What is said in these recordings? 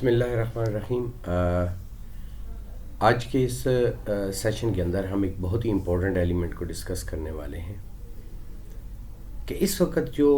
بسم اللہ الرحمن الرحیم۔ آج کے اس سیشن کے اندر ہم ایک بہت ہی امپورٹنٹ ایلیمنٹ کو ڈسکس کرنے والے ہیں کہ اس وقت جو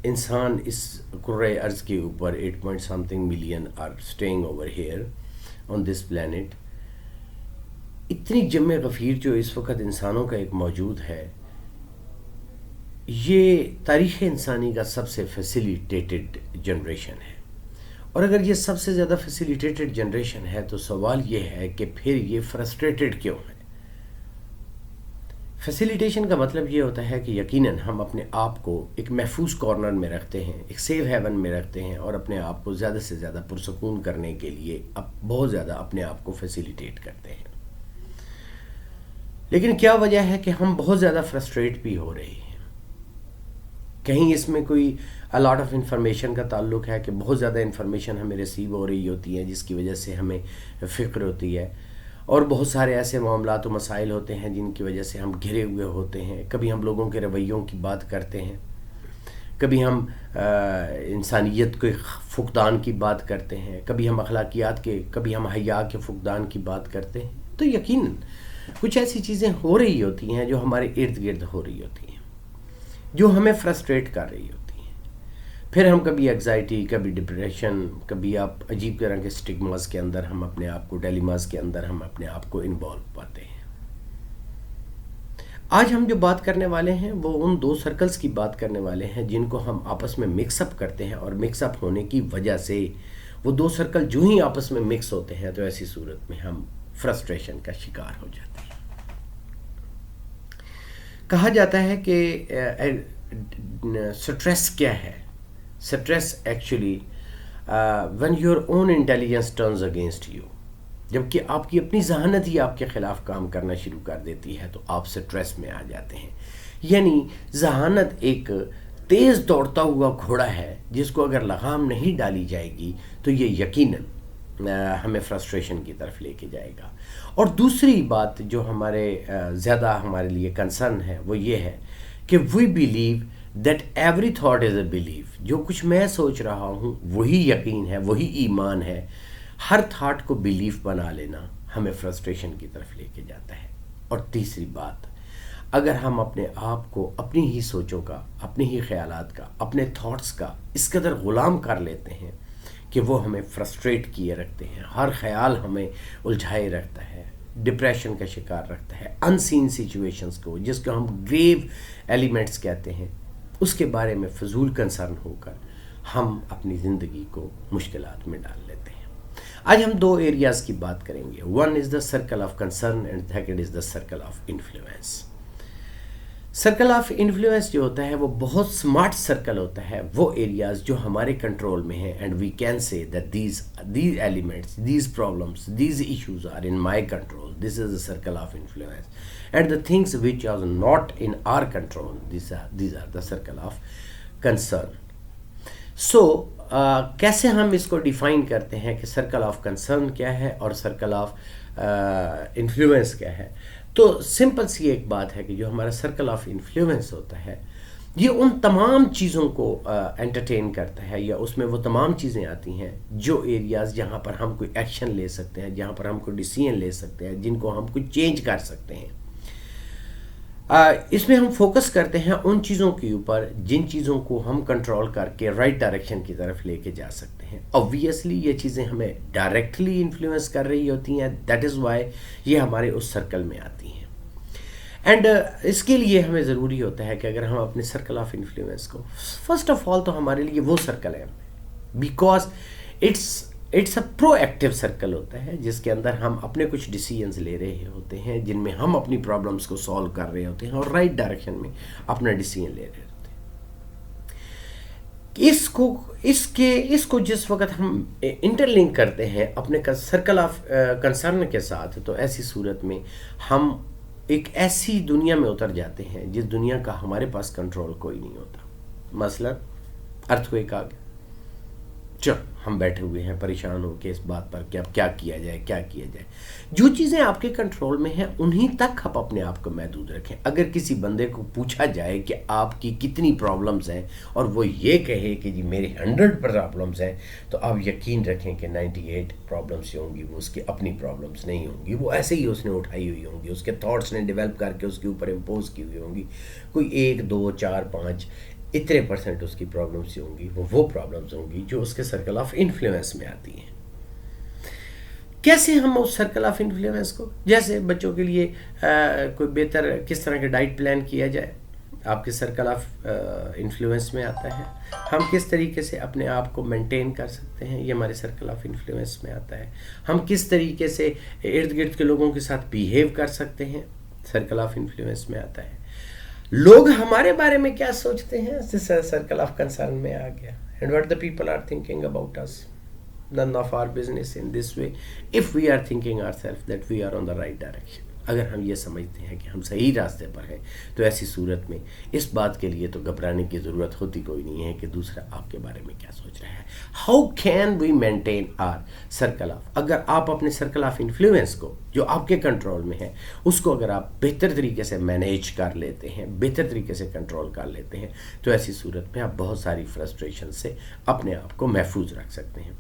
انسان اس کرۂ ارض کے اوپر 8 point something million are staying over here on this planet, اتنی جمع غفیر جو اس وقت انسانوں کا ایک موجود ہے، یہ تاریخ انسانی کا سب سے فیسیلیٹیٹڈ جنریشن ہے۔ اور اگر یہ سب سے زیادہ فیسیلیٹیٹڈ جنریشن ہے تو سوال یہ ہے کہ پھر یہ فرسٹریٹڈ کیوں ہے؟ فیسیلیٹیشن کا مطلب یہ ہوتا ہے کہ یقیناً ہم اپنے آپ کو ایک محفوظ کارنر میں رکھتے ہیں، ایک سیف ہیون میں رکھتے ہیں، اور اپنے آپ کو زیادہ سے زیادہ پرسکون کرنے کے لیے بہت زیادہ اپنے آپ کو فیسیلیٹیٹ کرتے ہیں۔ لیکن کیا وجہ ہے کہ ہم بہت زیادہ فرسٹریٹ بھی ہو رہے ہیں؟ کہیں اس میں کوئی لاٹ آف انفارمیشن کا تعلق ہے کہ بہت زیادہ انفارمیشن ہمیں ریسیو ہو رہی ہوتی ہے، جس کی وجہ سے ہمیں فکر ہوتی ہے، اور بہت سارے ایسے معاملات و مسائل ہوتے ہیں جن کی وجہ سے ہم گھرے ہوئے ہوتے ہیں۔ کبھی ہم لوگوں کے رویوں کی بات کرتے ہیں، کبھی ہم انسانیت کے فقدان کی بات کرتے ہیں، کبھی ہم اخلاقیات کے، کبھی ہم حیا کے فقدان کی بات کرتے ہیں۔ تو یقیناً کچھ ایسی چیزیں ہو رہی ہوتی ہیں جو ہمارے ارد گرد ہو رہی ہوتی ہیں، جو ہمیں فرسٹریٹ کر رہی ہوتی ہیں۔ پھر ہم کبھی ایگزائٹی، کبھی ڈپریشن، کبھی آپ عجیب طرح کے سٹگماز کے اندر ہم اپنے آپ کو، ڈیلیماز کے اندر ہم اپنے آپ کو انوالو پاتے ہیں۔ آج ہم جو بات کرنے والے ہیں وہ ان 2 سرکلز کی بات کرنے والے ہیں جن کو ہم آپس میں مکس اپ کرتے ہیں، اور مکس اپ ہونے کی وجہ سے وہ 2 سرکل جو ہی آپس میں مکس ہوتے ہیں تو ایسی صورت میں ہم فرسٹریشن کا شکار ہو جاتے ہیں۔ کہا جاتا ہے کہ سٹریس کیا ہے؟ Stress actually when your own intelligence turns against you، جب کہ آپ کی اپنی ذہانت ہی آپ کے خلاف کام کرنا شروع کر دیتی ہے تو آپ سٹریس میں آ جاتے ہیں۔ یعنی ذہانت ایک تیز دوڑتا ہوا گھوڑا ہے جس کو اگر لگام نہیں ڈالی جائے گی تو یہ یقیناً ہمیں فرسٹریشن کی طرف لے کے جائے گا۔ اور دوسری بات جو زیادہ ہمارے لیے کنسرن ہے وہ یہ ہے کہ we believe that every thought is a belief, جو کچھ میں سوچ رہا ہوں وہی یقین ہے، وہی ایمان ہے۔ ہر تھاٹ کو بلیف بنا لینا ہمیں فرسٹریشن کی طرف لے کے جاتا ہے۔ اور تیسری بات، اگر ہم اپنے آپ کو اپنی ہی سوچوں کا، اپنی ہی خیالات کا، اپنے تھاٹس کا اس قدر غلام کر لیتے ہیں کہ وہ ہمیں فرسٹریٹ کیے رکھتے ہیں، ہر خیال ہمیں الجھائے رکھتا ہے، ڈپریشن کا شکار رکھتا ہے، ان سین سچویشنز کو، جس کو ہم گریو ایلیمنٹس کہتے ہیں، اس کے بارے میں فضول کنسرن ہو کر ہم اپنی زندگی کو مشکلات میں ڈال لیتے ہیں۔ آج ہم 2 ایریاز کی بات کریں گے۔ One is the circle of concern and second is the circle of influence. Circle of influence جو ہوتا ہے وہ بہت سمارٹ سرکل ہوتا ہے، وہ ایریاز جو ہمارے کنٹرول میں ہیں، and we can say that these elements, these problems, these issues are in my control, this is the circle of influence, and the things which are not in our control, these are the circle of concern. So کیسے ہم اس کو define کرتے ہیں کہ circle of concern کیا ہے اور circle of influence کیا ہے؟ تو سمپل سی ایک بات ہے کہ جو ہمارا سرکل آف انفلوئنس ہوتا ہے یہ ان تمام چیزوں کو انٹرٹین کرتا ہے، یا اس میں وہ تمام چیزیں آتی ہیں جو ایریاز جہاں پر ہم کوئی ایکشن لے سکتے ہیں، جہاں پر ہم کوئی ڈیسیژن لے سکتے ہیں، جن کو ہم کوئی چینج کر سکتے ہیں۔ اس میں ہم فوکس کرتے ہیں ان چیزوں کے اوپر جن چیزوں کو ہم کنٹرول کر کے رائٹ ڈائریکشن کی طرف لے کے جا سکتے ہیں۔ اوبویسلی یہ چیزیں ہمیں ڈائریکٹلی انفلوئنس کر رہی ہوتی ہیں، دیٹ از وائی یہ ہمارے اس سرکل میں آتی ہیں۔ اینڈ اس کے لیے ہمیں ضروری ہوتا ہے کہ اگر ہم اپنے سرکل آف انفلوئنس کو، فرسٹ آف آل تو ہمارے لیے وہ سرکل ہے because it's a proactive circle ہوتا ہے، جس کے اندر ہم اپنے کچھ ڈیسیژنز لے رہے ہوتے ہیں جن میں ہم اپنی پرابلمس کو سالو کر رہے ہوتے ہیں اور رائٹ ڈائریکشن میں اپنا ڈیسیژن لے رہے ہوتے ہیں۔ اس کو جس وقت ہم انٹر لنک کرتے ہیں اپنے سرکل آف کنسرن کے ساتھ، تو ایسی صورت میں ہم ایک ایسی دنیا میں اتر جاتے ہیں جس دنیا کا ہمارے پاس کنٹرول کوئی نہیں ہوتا۔ مثلا ارتھ کویک آ گیا، چل ہم بیٹھے ہوئے ہیں پریشان ہو کے اس بات پر کہ اب کیا کیا جائے کیا کیا جائے. جو چیزیں آپ کے کنٹرول میں ہیں انہیں تک آپ اپنے آپ کو محدود رکھیں. اگر کسی بندے کو پوچھا جائے کہ آپ کی کتنی پرابلمز ہیں اور وہ یہ کہے کہ جی میرے 100 پرابلمز ہیں، تو آپ یقین رکھیں کہ 98 پرابلمس ہوں گی وہ اس کی اپنی پرابلمس نہیں ہوں گی، وہ ایسے ہی اس نے اٹھائی ہوئی ہوں گی، اس کے تھاٹس نے ڈیولپ کر کے اس کے اوپر امپوز کی ہوئی ہوں گی. کوئی 1 2 4 5 اتنے % اس کی پرابلمس ہوں گی، وہ پرابلمس ہوں گی جو اس کے سرکل آف انفلوئنس میں آتی ہیں. کیسے ہم اس سرکل آف انفلوئنس کو، جیسے بچوں کے لیے کوئی بہتر کس طرح کے ڈائٹ پلان کیا جائے، آپ کے سرکل آف انفلوئنس میں آتا ہے. ہم کس طریقے سے اپنے آپ کو مینٹین کر سکتے ہیں، یہ ہمارے سرکل آف انفلوئنس میں آتا ہے. ہم کس طریقے سے ارد گرد کے لوگوں کے ساتھ بیہیو کر سکتے ہیں، سرکل آف انفلوئنس میں آتا ہے. لوگ ہمارے بارے میں کیا سوچتے ہیں، سرکل آف کنسرن میں آ گیا. And what the people are thinking about us, none of our business in this way if we are thinking ourselves that we are on the right direction. اگر ہم یہ سمجھتے ہیں کہ ہم صحیح راستے پر ہیں تو ایسی صورت میں اس بات کے لیے تو گھبرانے کی ضرورت ہوتی کوئی نہیں ہے کہ دوسرا آپ کے بارے میں کیا سوچ رہا ہے. How can we maintain our circle of، اگر آپ اپنے سرکل آف انفلوئنس کو جو آپ کے کنٹرول میں ہے اس کو اگر آپ بہتر طریقے سے مینیج کر لیتے ہیں، بہتر طریقے سے کنٹرول کر لیتے ہیں، تو ایسی صورت میں آپ بہت ساری فرسٹریشن سے اپنے آپ کو محفوظ رکھ سکتے ہیں.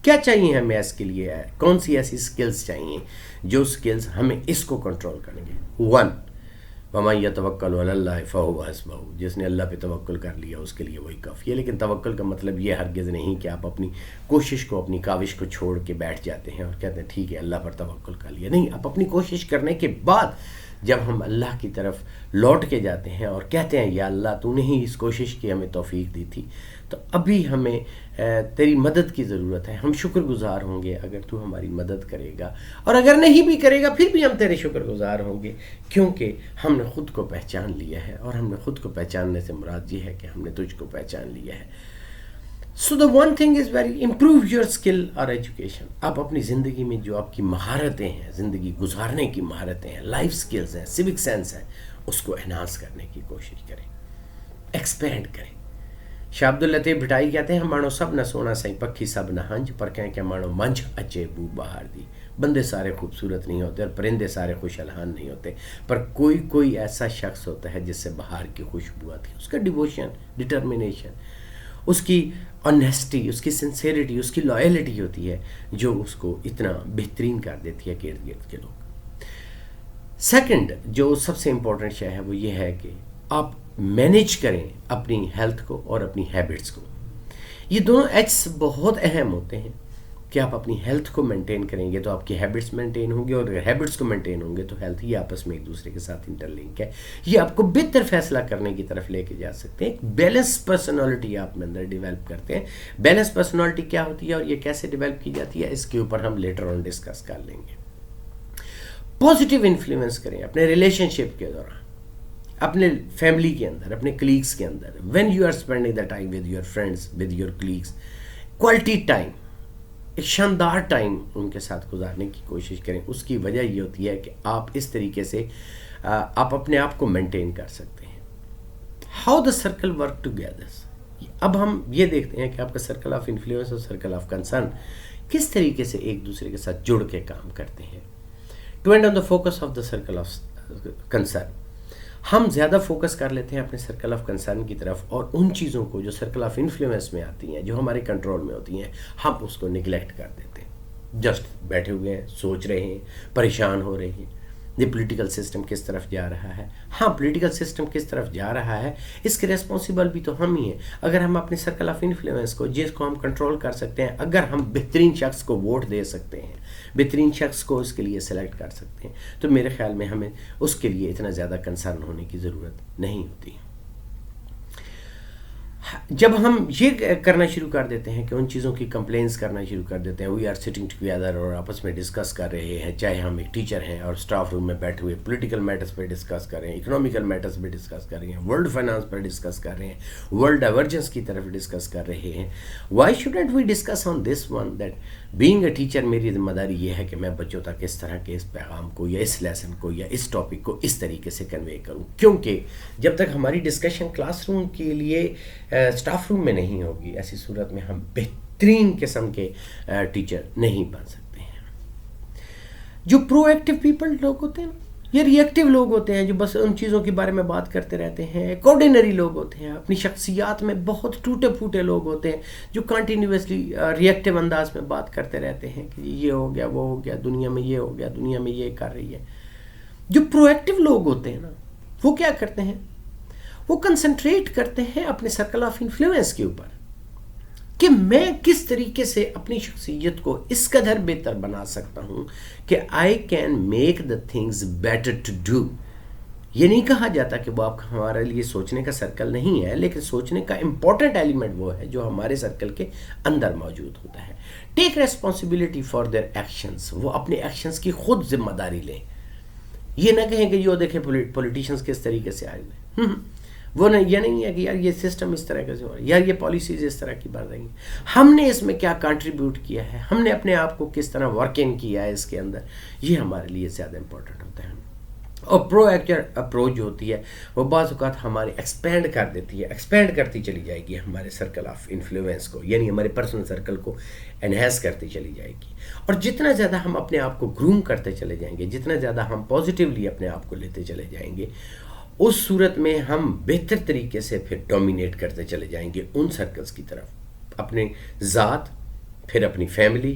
کیا چاہیے ہمیں اس کے لیے، کون سی ایسی سکلز چاہیے جو سکلز ہمیں اس کو کنٹرول کریں گے. 1 وَمَن يَتَوَكَّلُ عَلَى اللَّهِ فَهُوَ حَسْبُهُ، جس نے اللہ پہ توکل کر لیا اس کے لیے وہی کافی ہے. لیکن توکل کا مطلب یہ ہرگز نہیں کہ آپ اپنی کوشش کو، اپنی کاوش کو چھوڑ کے بیٹھ جاتے ہیں اور کہتے ہیں ٹھیک ہے اللہ پر توکل کر لیا. نہیں، آپ اپنی کوشش کرنے کے بعد جب ہم اللہ کی طرف لوٹ کے جاتے ہیں اور کہتے ہیں یا اللہ تو نے ہی اس کوشش کی ہمیں توفیق دی تھی، تو ابھی ہمیں تیری مدد کی ضرورت ہے. ہم شکر گزار ہوں گے اگر تو ہماری مدد کرے گا، اور اگر نہیں بھی کرے گا پھر بھی ہم تیرے شکر گزار ہوں گے، کیونکہ ہم نے خود کو پہچان لیا ہے. اور ہم نے خود کو پہچاننے سے مراد یہ ہے کہ ہم نے تجھ کو پہچان لیا ہے. So the one thing is very improve your skill or education. آپ اپنی زندگی میں جو آپ کی مہارتیں ہیں، زندگی گزارنے کی مہارتیں ہیں، لائف سکلز ہیں، سیوک سینس ہے، اس کو انہانس کرنے کی کوشش کریں، ایکسپینڈ کریں. شاہ عبداللطیف بھٹائی کہتے ہیں مانو سب نہ سونا سائیں پکھی سب نہ ہنج، پر کہیں کہ مانو منج اچے بو بہار دی. بندے سارے خوبصورت نہیں ہوتے اور پرندے سارے خوش الحان نہیں ہوتے، پر کوئی ایسا شخص ہوتا ہے جس سے بہار کی خوشبو آتی ہے. اس کا ڈیووشن، ڈٹرمنیشن، اس کی آنیسٹی، اس کی سنسیریٹی، اس کی لائلٹی ہوتی ہے جو اس کو اتنا بہترین کر دیتی ہے کہ ارد گرد کے لوگ. سیکنڈ جو سب سے امپورٹنٹ شے ہے وہ یہ ہے کہ آپ مینیج کریں اپنی ہیلتھ کو اور اپنی ہیبٹس کو. یہ دونوں ایچس بہت اہم ہوتے ہیں کہ آپ اپنی ہیلتھ کو مینٹین کریں گے تو آپ کی ہیبٹس مینٹین ہوں گے، اور اگر ہیبٹس کو مینٹین ہوں گے تو ہیلتھ یہ آپس میں ایک دوسرے کے ساتھ انٹر لنک ہے. یہ آپ کو بہتر فیصلہ کرنے کی طرف لے کے جا سکتے ہیں. ایک بیلنس پرسنالٹی آپ میں اندر ڈیولپ کرتے ہیں. بیلنس پرسنالٹی کیا ہوتی ہے اور یہ کیسے ڈیولپ کی جاتی ہے، اس کے اوپر ہم لیٹر آن ڈسکس کر لیں گے. پازیٹیو انفلوئنس کریں اپنے ریلیشن شپ کے دوران، اپنے فیملی کے اندر، اپنے کلیگس کے اندر. When you are spending the time with your friends, with your colleagues, quality time, ایک شاندار ٹائم ان کے ساتھ گزارنے کی کوشش کریں. اس کی وجہ یہ ہوتی ہے کہ آپ اس طریقے سے آپ اپنے آپ کو مینٹین کر سکتے ہیں. How the circle work together. اب ہم یہ دیکھتے ہیں کہ آپ کا سرکل آف انفلوئنس اور سرکل آف کنسرن کس طریقے سے ایک دوسرے کے ساتھ جڑ کے کام کرتے ہیں. To and on the focus of the circle of concern, ہم زیادہ فوکس کر لیتے ہیں اپنے سرکل آف کنسرن کی طرف، اور ان چیزوں کو جو سرکل آف انفلوئنس میں آتی ہیں، جو ہمارے کنٹرول میں ہوتی ہیں، ہم اس کو نگلیکٹ کر دیتے ہیں. جسٹ بیٹھے ہوئے ہیں، سوچ رہے ہیں، پریشان ہو رہے ہیں. یہ پولیٹیکل سسٹم کس طرف جا رہا ہے. ہاں، پولیٹیکل سسٹم کس طرف جا رہا ہے اس کے ریسپانسیبل بھی تو ہم ہی ہیں. اگر ہم اپنے سرکل آف انفلوئنس کو، جس کو ہم کنٹرول کر سکتے ہیں، اگر ہم بہترین شخص کو ووٹ دے سکتے ہیں، بہترین شخص کو اس کے لیے سلیکٹ کر سکتے ہیں، تو میرے خیال میں ہمیں اس کے لیے اتنا زیادہ کنسرن ہونے کی ضرورت نہیں ہوتی. جب ہم یہ کرنا شروع کر دیتے ہیں کہ ان چیزوں کی کمپلینس کرنا شروع کر دیتے ہیں، وی آر سٹنگ ٹوگیدر اور آپس میں ڈسکس کر رہے ہیں، چاہے ہم ایک ٹیچر ہیں اور اسٹاف روم میں بیٹھے ہوئے پولیٹیکل میٹرز پہ ڈسکس کر رہے ہیں، اکنامیکل میٹرز پہ ڈسکس کر رہے ہیں، ورلڈ فائنانس پر ڈسکس کر رہے ہیں، ورلڈ ڈائیورجنس کی طرف ڈسکس کر رہے ہیں. Why should we discuss on this one that being a teacher میری ذمہ داری یہ ہے کہ میں بچوں تک اس طرح کے اس پیغام کو یا اس لیسن کو یا اس ٹاپک کو اس طریقے سے کنوے کروں. کیونکہ جب تک ہماری ڈسکشن کلاس روم کے لیے اسٹاف روم میں نہیں ہوگی، ایسی صورت میں ہم بہترین قسم کے ٹیچر نہیں بن سکتے ہیں۔ جو پرو ایکٹیو پیپل لوگ ہوتے ہیں نا، یہ ری ایکٹیو لوگ ہوتے ہیں جو بس ان چیزوں کے بارے میں بات کرتے رہتے ہیں، کوآرڈینری لوگ ہوتے ہیں، اپنی شخصیات میں بہت ٹوٹے پھوٹے لوگ ہوتے ہیں جو کنٹینیوسلی ری ایکٹیو انداز میں بات کرتے رہتے ہیں کہ یہ ہو گیا، وہ ہو گیا، دنیا میں یہ ہو گیا، دنیا میں یہ کر رہی ہے۔ جو پرو ایکٹیو لوگ ہوتے ہیں نا، وہ کیا کرتے ہیں، وہ کنسنٹریٹ کرتے ہیں اپنے سرکل آف انفلوئنس کے اوپر کہ میں کس طریقے سے اپنی شخصیت کو اس قدر بہتر بنا سکتا ہوں کہ I can make the things better to do. یہ نہیں کہا جاتا کہ وہ آپ کا ہمارے لیے سوچنے کا سرکل نہیں ہے، لیکن سوچنے کا امپورٹنٹ ایلیمنٹ وہ ہے جو ہمارے سرکل کے اندر موجود ہوتا ہے۔ Take responsibility for their actions, وہ اپنے ایکشنز کی خود ذمہ داری لیں۔ یہ نہ کہیں کہ یہ دیکھیں پولیٹیشنز کس طریقے سے آئے ہوئے، وہ نہیں، یہ نہیں ہے کہ یار یہ سسٹم اس طرح سے ہو رہا ہے، یار یہ پالیسیز اس طرح کی بن رہی ہیں، ہم نے اس میں کیا کنٹریبیوٹ کیا ہے، ہم نے اپنے آپ کو کس طرح ورک ان کیا ہے اس کے اندر، یہ ہمارے لیے زیادہ امپورٹنٹ ہوتا ہے۔ اور پرو ایکٹیو اپروچ جو ہوتی ہے وہ بعض اوقات ہماری ایکسپینڈ کر دیتی ہے، ایکسپینڈ کرتی چلی جائے گی ہمارے سرکل آف انفلوئنس کو، یعنی ہمارے پرسنل سرکل کو انہینس کرتی چلی جائے گی۔ اور جتنا زیادہ ہم اپنے آپ کو گروم کرتے چلے جائیں گے، جتنا زیادہ ہم پازیٹیولی اپنے آپ کو لیتے چلے جائیں گے، اس صورت میں ہم بہتر طریقے سے پھر ڈومینیٹ کرتے چلے جائیں گے ان سرکلز کی طرف، اپنے ذات، پھر اپنی فیملی،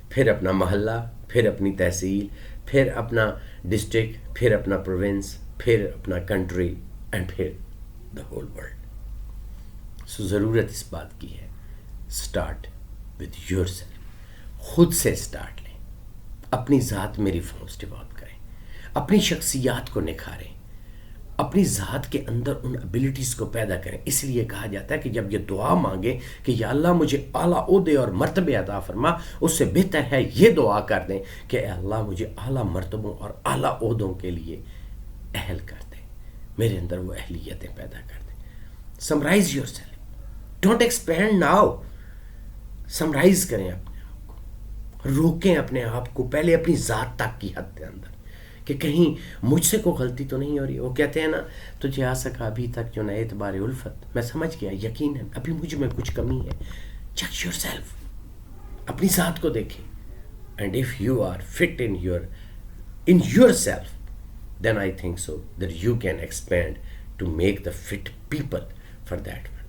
پھر اپنا محلہ، پھر اپنی تحصیل، پھر اپنا ڈسٹرکٹ، پھر اپنا پروونس، پھر اپنا کنٹری، اینڈ پھر دا ہول ورلڈ۔ سو ضرورت اس بات کی ہے، اسٹارٹ وتھ یور سیلف، خود سے اسٹارٹ لیں، اپنی ذات میں ریفارمس ڈیولپ کریں، اپنی شخصیات کو نکھاریں، اپنی ذات کے اندر ان ابیلٹیز کو پیدا کریں۔ اس لیے کہا جاتا ہے کہ جب یہ دعا مانگیں کہ یا اللہ مجھے اعلیٰ عہدے اور مرتبے عطا فرما، اس سے بہتر ہے یہ دعا کر دیں کہ اے اللہ مجھے اعلیٰ مرتبوں اور اعلیٰ عہدوں کے لیے اہل کر دیں، میرے اندر وہ اہلیتیں پیدا کر دیں۔ Summarize yourself, don't expand now, summarize کریں اپنے آپ کو، روکیں اپنے آپ کو پہلے اپنی ذات تک کی حد کے اندر کہ کہیں مجھ سے کوئی غلطی تو نہیں ہو رہی۔ وہ کہتے ہیں نا، تجھے آ سکا ابھی تک جو نہ اعتبار الفت، میں سمجھ گیا یقیناً ابھی مجھ میں کچھ کمی ہے۔ چیک یور سیلف، اپنی ذات کو دیکھیں، and if you are fit in yourself, then I think so that you can expand to make the fit people for that one.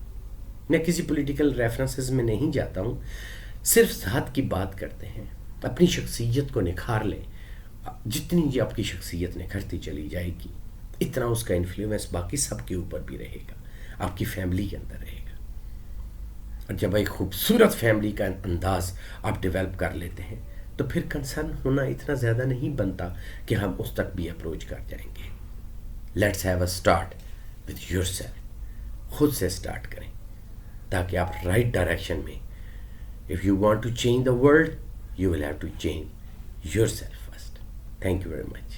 میں کسی پولیٹیکل ریفرنسز میں نہیں جاتا ہوں، صرف ذات کی بات کرتے ہیں۔ اپنی شخصیت کو نکھار لیں، جتنی جی آپ کی شخصیت نکھرتی چلی جائے گی، اتنا اس کا انفلوئنس باقی سب کے اوپر بھی رہے گا، آپ کی فیملی کے اندر رہے گا۔ اور جب ایک خوبصورت فیملی کا انداز آپ ڈیولپ کر لیتے ہیں تو پھر کنسرن ہونا اتنا زیادہ نہیں بنتا کہ ہم اس تک بھی اپروچ کر جائیں گے۔ Let's have a start with yourself, خود سے اسٹارٹ کریں تاکہ آپ رائٹ ڈائریکشن میں، if you want to change the world you will have to change yourself. Thank you very much.